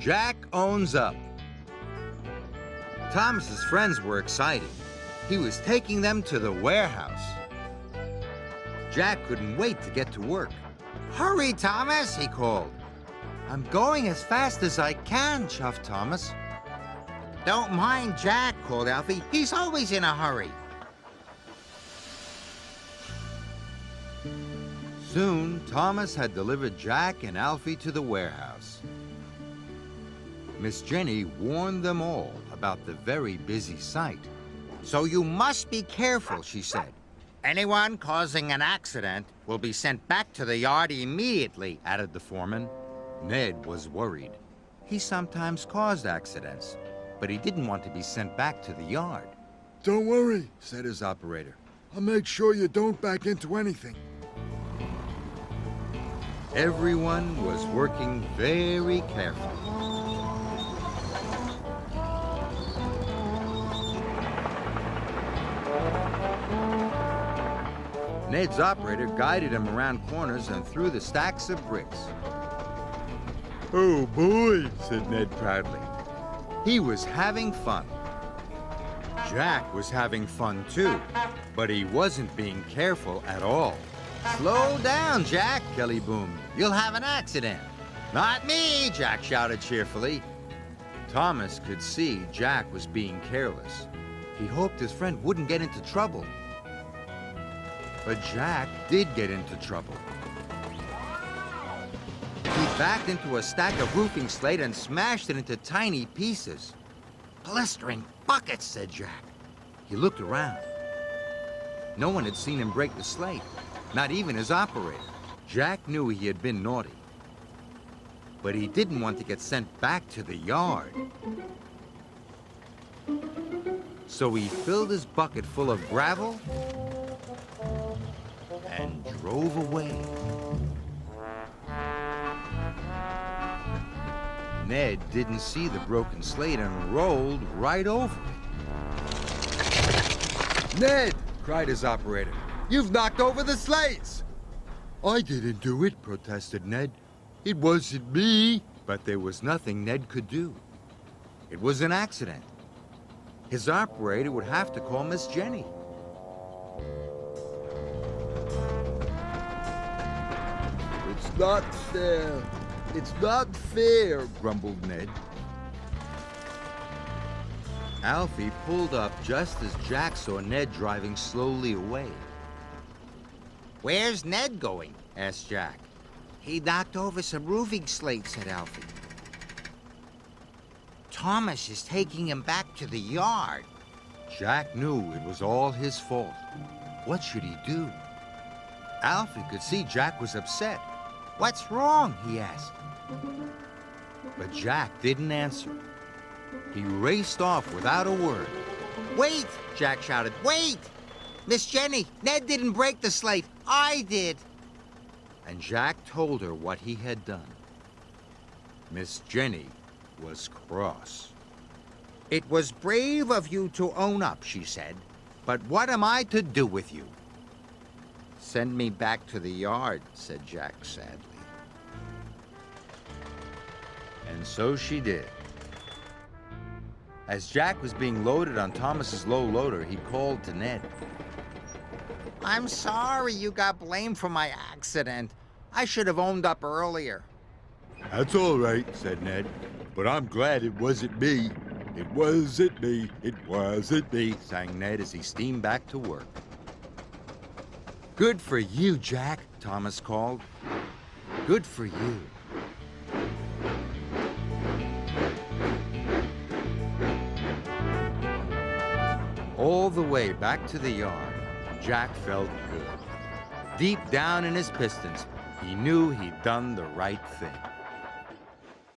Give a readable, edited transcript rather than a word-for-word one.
Jack owns up. Thomas's friends were excited. He was taking them to the warehouse. Jack couldn't wait to get to work. "Hurry, Thomas," he called. "I'm going as fast as I can," chuffed Thomas. "Don't mind Jack," called Alfie. "He's always in a hurry." Soon, Thomas had delivered Jack and Alfie to the warehouse. Miss Jenny warned them all about the very busy site. "So you must be careful," she said. "Anyone causing an accident will be sent back to the yard immediately," added the foreman. Ned was worried. He sometimes caused accidents, but he didn't want to be sent back to the yard. "Don't worry," said his operator. "I'll make sure you don't back into anything." Everyone was working very carefully. Ned's operator guided him around corners and through the stacks of bricks. "Oh boy," said Ned proudly. He was having fun. Jack was having fun too, but he wasn't being careful at all. "Slow down, Jack," Kelly boomed. "You'll have an accident." "Not me," Jack shouted cheerfully. Thomas could see Jack was being careless. He hoped his friend wouldn't get into trouble. But Jack did get into trouble. He backed into a stack of roofing slate and smashed it into tiny pieces. "Blistering buckets," said Jack. He looked around. No one had seen him break the slate, not even his operator. Jack knew he had been naughty, but he didn't want to get sent back to the yard. So he filled his bucket full of gravel and drove away. Ned didn't see the broken slate and rolled right over it. "Ned!" cried his operator. "You've knocked over the slates!" "I didn't do it," protested Ned. "It wasn't me." But there was nothing Ned could do. It was an accident. His operator would have to call Miss Jenny. "It's not fair. It's not fair," grumbled Ned. Alfie pulled up just as Jack saw Ned driving slowly away. "Where's Ned going?" asked Jack. "He knocked over some roofing slates," said Alfie. "Thomas is taking him back to the yard." Jack knew it was all his fault. What should he do? Alfie could see Jack was upset. "What's wrong?" he asked. But Jack didn't answer. He raced off without a word. "Wait!" Jack shouted. "Wait! Miss Jenny, Ned didn't break the slate. I did." And Jack told her what he had done. Miss Jenny was cross. "It was brave of you to own up," she said. "But what am I to do with you?" "Send me back to the yard," said Jack sadly. And so she did. As Jack was being loaded on Thomas's low loader, he called to Ned. "I'm sorry you got blamed for my accident. I should have owned up earlier." "That's all right," said Ned. "But I'm glad it wasn't me. It wasn't me. It wasn't me," sang Ned as he steamed back to work. "Good for you, Jack," Thomas called. "Good for you." All the way back to the yard, Jack felt good. Deep down in his pistons, he knew he'd done the right thing.